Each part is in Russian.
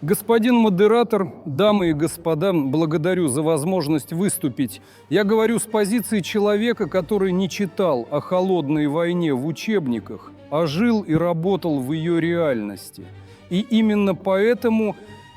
Господин модератор, дамы и господа, благодарю за возможность выступить. Я говорю с позиции человека, который не читал о холодной войне в учебниках, а жил и работал в ее реальности. И именно поэтому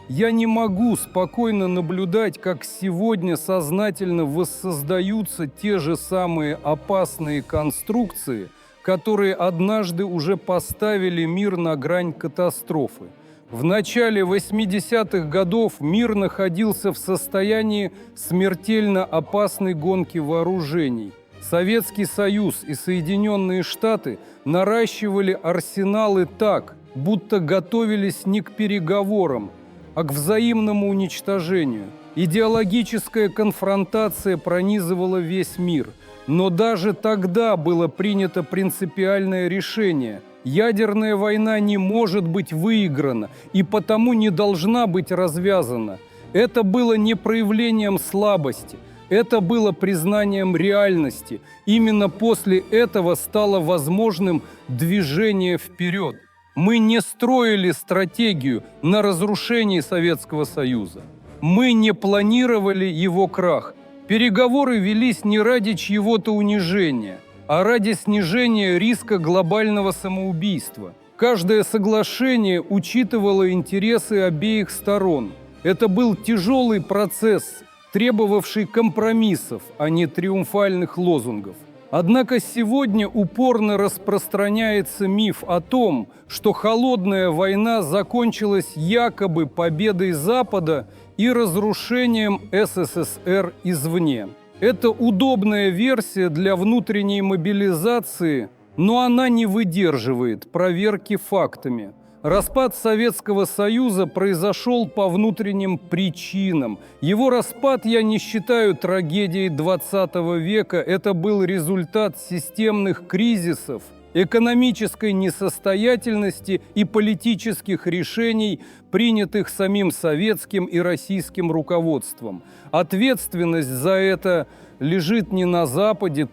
я не могу спокойно наблюдать, как сегодня сознательно воссоздаются те же самые опасные конструкции, которые однажды уже поставили мир на грань катастрофы. В начале 80-х годов мир находился в состоянии смертельно опасной гонки вооружений. Советский Союз и Соединенные Штаты наращивали арсеналы так, будто готовились не к переговорам, а к взаимному уничтожению. Идеологическая конфронтация пронизывала весь мир. Но даже тогда было принято принципиальное решение – ядерная война не может быть выиграна и потому не должна быть развязана. Это было не проявлением слабости, это было признанием реальности. Именно после этого стало возможным движение вперед. Мы не строили стратегию на разрушение Советского Союза. Мы не планировали его крах. Переговоры велись не ради чьего-то унижения, а ради снижения риска глобального самоубийства. Каждое соглашение учитывало интересы обеих сторон. Это был тяжелый процесс, требовавший компромиссов, а не триумфальных лозунгов. Однако сегодня упорно распространяется миф о том, что холодная война закончилась якобы победой Запада и разрушением СССР извне. Это удобная версия для внутренней мобилизации, но она не выдерживает проверки фактами. Распад Советского Союза произошел по внутренним причинам. Его распад я не считаю трагедией XX века. Это был результат системных кризисов, экономической несостоятельности и политических решений, принятых самим советским и российским руководством. Ответственность за это лежит не на Западе,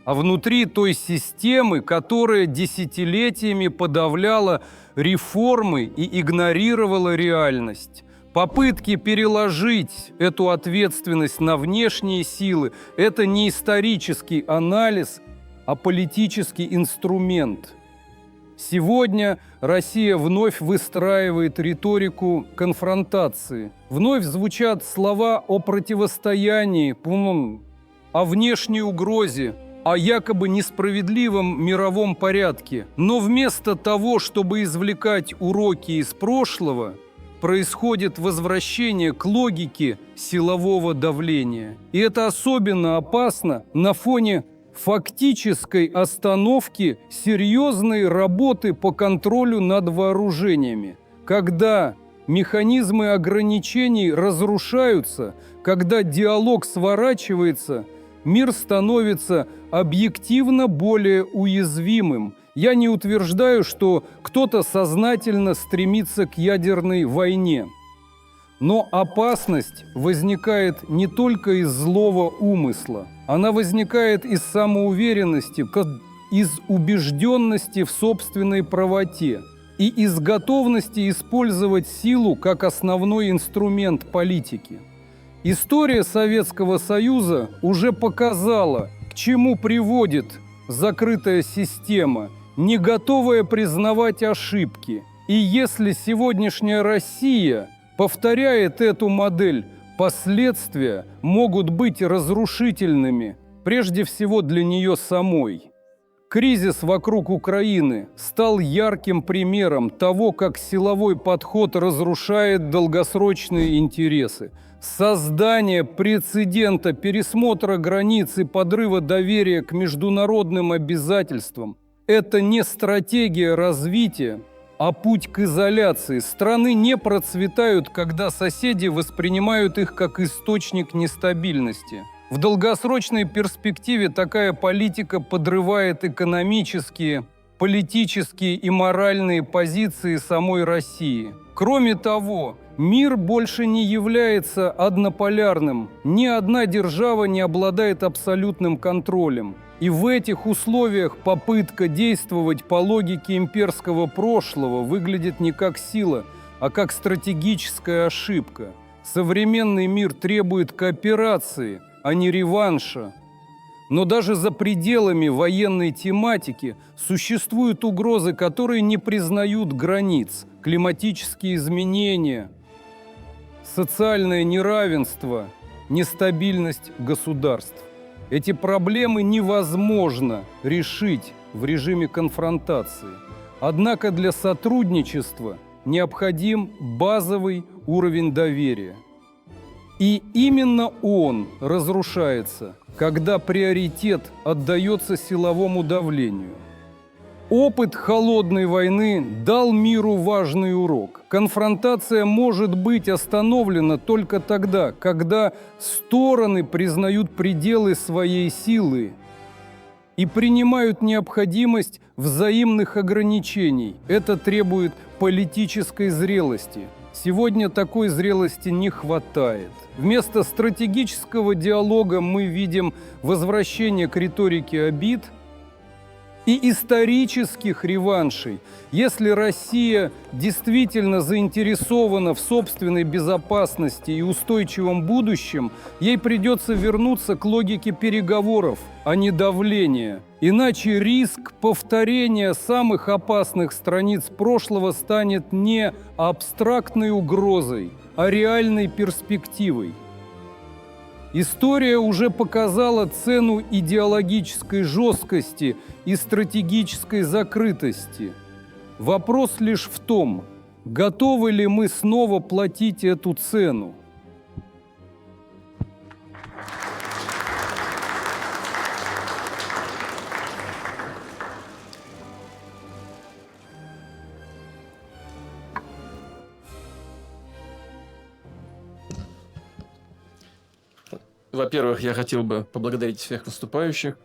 а внутри той системы, которая десятилетиями подавляла реформы и игнорировала реальность. Попытки переложить эту ответственность на внешние силы – это не исторический анализ, а политический инструмент. Сегодня Россия вновь выстраивает риторику конфронтации. Вновь звучат слова о противостоянии, о внешней угрозе, о якобы несправедливом мировом порядке. Но вместо того, чтобы извлекать уроки из прошлого, происходит возвращение к логике силового давления. И это особенно опасно на фоне фактической остановки серьезной работы по контролю над вооружениями. Когда механизмы ограничений разрушаются, когда диалог сворачивается, мир становится объективно более уязвимым. Я не утверждаю, что кто-то сознательно стремится к ядерной войне. Но опасность возникает не только из злого умысла. Она возникает из самоуверенности, из убежденности в собственной правоте и из готовности использовать силу как основной инструмент политики. История Советского Союза уже показала, к чему приводит закрытая система, не готовая признавать ошибки. И если сегодняшняя Россия повторяет эту модель, последствия могут быть разрушительными, прежде всего для нее самой. Кризис вокруг Украины стал ярким примером того, как силовой подход разрушает долгосрочные интересы. Создание прецедента пересмотра границ и подрыва доверия к международным обязательствам – это не стратегия развития, а путь к изоляции. Страны не процветают, когда соседи воспринимают их как источник нестабильности. В долгосрочной перспективе такая политика подрывает экономические, политические и моральные позиции самой России. Кроме того, мир больше не является однополярным. Ни одна держава не обладает абсолютным контролем. И в этих условиях попытка действовать по логике имперского прошлого выглядит не как сила, а как стратегическая ошибка. Современный мир требует кооперации, а не реванша. Но даже за пределами военной тематики существуют угрозы, которые не признают границ. Климатические изменения, социальное неравенство, нестабильность государств. Эти проблемы невозможно решить в режиме конфронтации. Однако для сотрудничества необходим базовый уровень доверия. И именно он разрушается, когда приоритет отдается силовому давлению. Опыт холодной войны дал миру важный урок. Конфронтация может быть остановлена только тогда, когда стороны признают пределы своей силы и принимают необходимость взаимных ограничений. Это требует политической зрелости. Сегодня такой зрелости не хватает. Вместо стратегического диалога мы видим возвращение к риторике обид и исторических реваншей. Если Россия действительно заинтересована в собственной безопасности и устойчивом будущем, ей придется вернуться к логике переговоров, а не давления. Иначе риск повторения самых опасных страниц прошлого станет не абстрактной угрозой, а реальной перспективой. История уже показала цену идеологической жесткости и стратегической закрытости. Вопрос лишь в том, готовы ли мы снова платить эту цену. Во-первых, я хотел бы поблагодарить всех выступающих.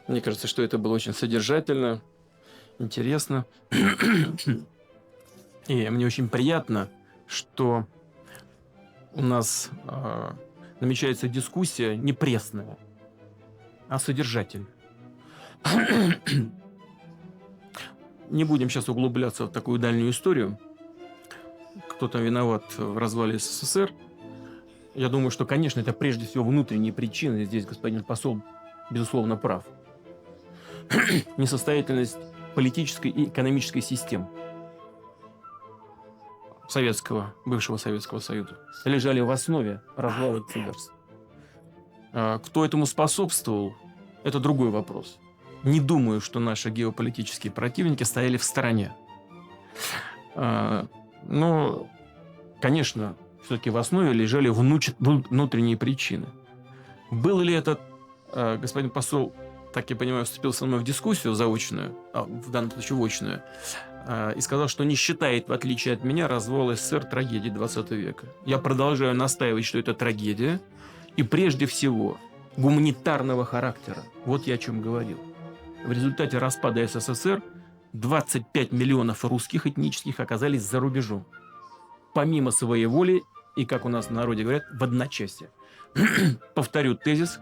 Мне кажется, что это было очень содержательно, интересно. И мне очень приятно, что у нас намечается дискуссия не пресная, а содержательная. Не будем сейчас углубляться в такую дальнюю историю. Кто там виноват в развале СССР. Я думаю, что, конечно, это прежде всего внутренние причины. Здесь господин посол, безусловно, прав. Несостоятельность политической и экономической систем бывшего Советского Союза лежали в основе развала государства. Кто этому способствовал, это другой вопрос. Не думаю, что наши геополитические противники стояли в стороне. Но, конечно, все-таки в основе лежали внутренние причины. Был ли этот господин посол, так я понимаю, вступил со мной в дискуссию заочную, в данном случае очную, и сказал, что не считает, в отличие от меня, развал СССР трагедией 20 века. Я продолжаю настаивать, что это трагедия, и прежде всего гуманитарного характера. Вот я о чем говорил. В результате распада СССР 25 миллионов русских этнических оказались за рубежом. Помимо своей воли, и, как у нас в народе говорят, в одночасье. Повторю тезис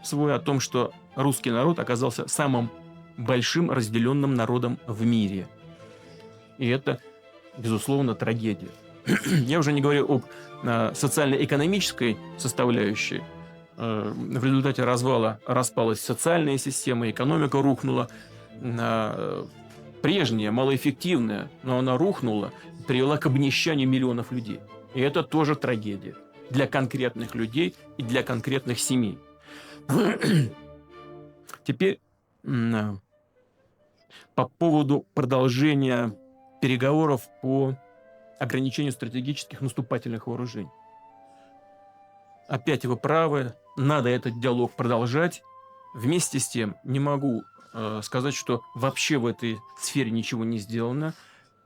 свой о том, что русский народ оказался самым большим разделенным народом в мире. И это, безусловно, трагедия. Я уже не говорю об социально-экономической составляющей. В результате развала распалась социальная система, экономика рухнула. Прежняя, малоэффективная, но она рухнула, привела к обнищанию миллионов людей. И это тоже трагедия для конкретных людей и для конкретных семей. Теперь по поводу продолжения переговоров по ограничению стратегических наступательных вооружений. Опять вы правы, надо этот диалог продолжать. Вместе с тем не могу сказать, что вообще в этой сфере ничего не сделано.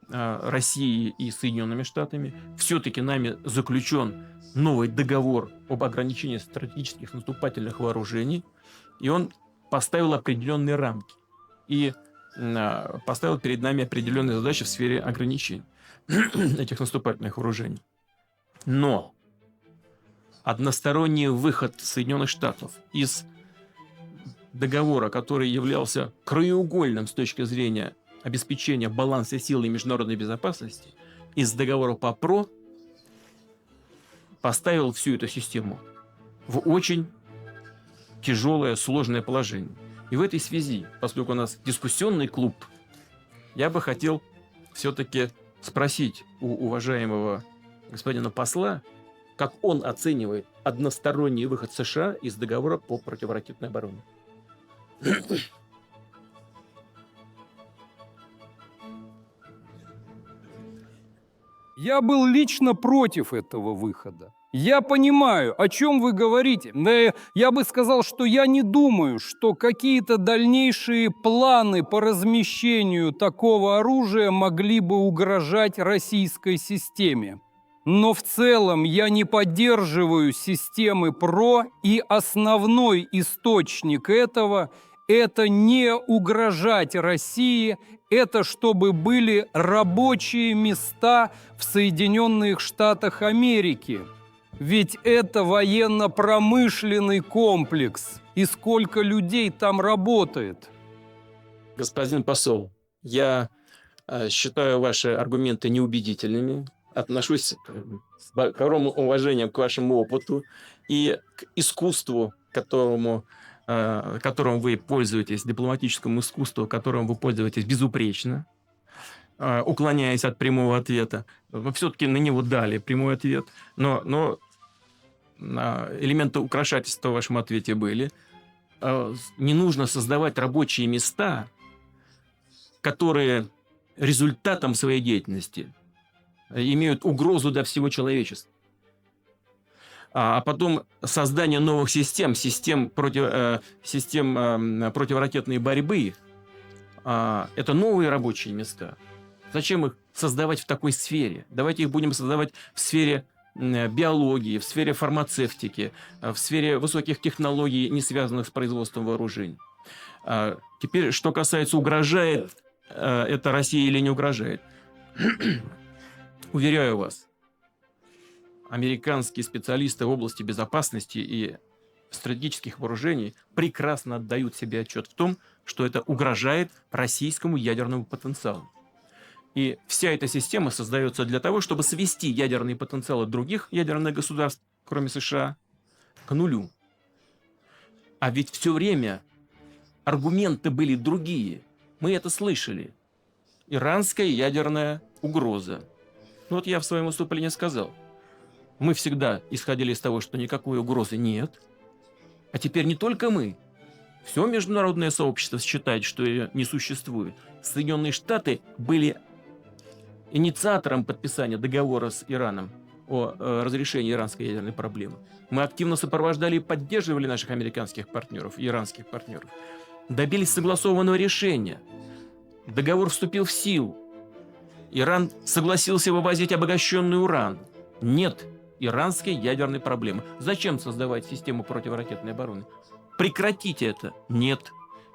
Россией и Соединенными Штатами. Все-таки нами заключен новый договор об ограничении стратегических наступательных вооружений, и он поставил определенные рамки и поставил перед нами определенные задачи в сфере ограничений этих наступательных вооружений. Но односторонний выход Соединенных Штатов из договора, который являлся краеугольным с точки зрения обеспечения баланса сил и международной безопасности, из договора по ПРО поставил всю эту систему в очень тяжелое, сложное положение. И в этой связи, поскольку у нас дискуссионный клуб, я бы хотел все-таки спросить у уважаемого господина посла, как он оценивает односторонний выход США из договора по противоракетной обороне. Я был лично против этого выхода. Я понимаю, о чем вы говорите. Да, я бы сказал, что я не думаю, что какие-то дальнейшие планы по размещению такого оружия могли бы угрожать российской системе. Но в целом я не поддерживаю системы ПРО, и основной источник этого – это не угрожать России, это чтобы были рабочие места в Соединенных Штатах Америки. Ведь это военно-промышленный комплекс, и сколько людей там работает. Господин посол, я считаю ваши аргументы неубедительными, отношусь с огромным уважением к вашему опыту и к искусству, которым вы пользуетесь, дипломатическому искусству, которым вы пользуетесь безупречно, уклоняясь от прямого ответа. Вы все-таки на него дали прямой ответ, но элементы украшательства в вашем ответе были. Не нужно создавать рабочие места, которые результатом своей деятельности имеют угрозу для всего человечества. А потом создание новых систем противоракетной борьбы – это новые рабочие места. Зачем их создавать в такой сфере? Давайте их будем создавать в сфере биологии, в сфере фармацевтики, в сфере высоких технологий, не связанных с производством вооружений. Теперь, что касается, угрожает это России или не угрожает. Уверяю вас, американские специалисты в области безопасности и стратегических вооружений прекрасно отдают себе отчет в том, что это угрожает российскому ядерному потенциалу. И вся эта система создается для того, чтобы свести ядерные потенциалы других ядерных государств, кроме США, к нулю. А ведь все время аргументы были другие. Мы это слышали. Иранская ядерная угроза. Ну вот я в своем выступлении сказал. Мы всегда исходили из того, что никакой угрозы нет. А теперь не только мы. Все международное сообщество считает, что ее не существует. Соединенные Штаты были инициатором подписания договора с Ираном о разрешении иранской ядерной проблемы. Мы активно сопровождали и поддерживали наших американских партнеров, иранских партнеров. Добились согласованного решения. Договор вступил в силу. Иран согласился вывозить обогащенный уран. Нет иранской ядерной проблемы. Зачем создавать систему противоракетной обороны? Прекратите это. Нет.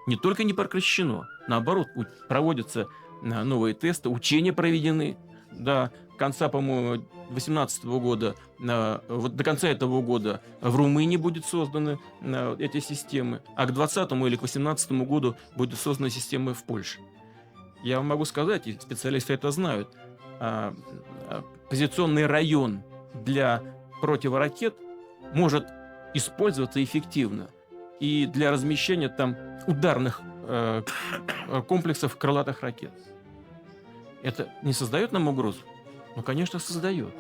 Не только не прекращено. Наоборот, проводятся новые тесты, учения проведены. До конца, по-моему, 2018 года, вот до конца этого года в Румынии будут созданы эти системы, а к 2020 или к 2018 году будет создана система в Польше. Я вам могу сказать, и специалисты это знают, позиционный район для противоракет может использоваться эффективно и для размещения там ударных комплексов крылатых ракет. Это не создает нам угрозу? Ну, конечно, создает.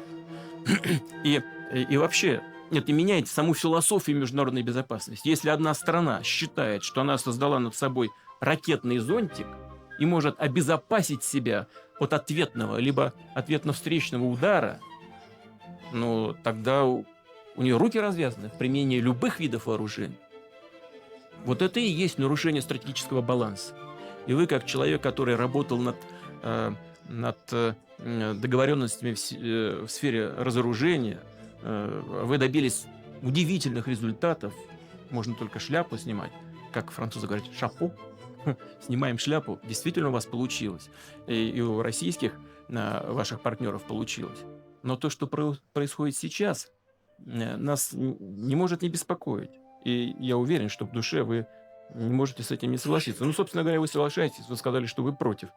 И вообще, это меняет саму философию международной безопасности. Если одна страна считает, что она создала над собой ракетный зонтик и может обезопасить себя от ответного, либо ответно-встречного удара, ну, тогда у нее руки развязаны в применении любых видов вооружений. Вот это и есть нарушение стратегического баланса. И вы, как человек, который работал над договоренностями в сфере разоружения, вы добились удивительных результатов. Можно только шляпу снимать. Как французы говорят, шапо. Снимаем шляпу. Действительно у вас получилось. И у российских ваших партнеров получилось. Но то, что происходит сейчас, нас не может не беспокоить. И я уверен, что в душе вы не можете с этим не согласиться. Ну, собственно говоря, вы соглашаетесь. Вы сказали, что вы против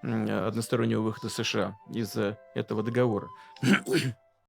одностороннего выхода США из этого договора.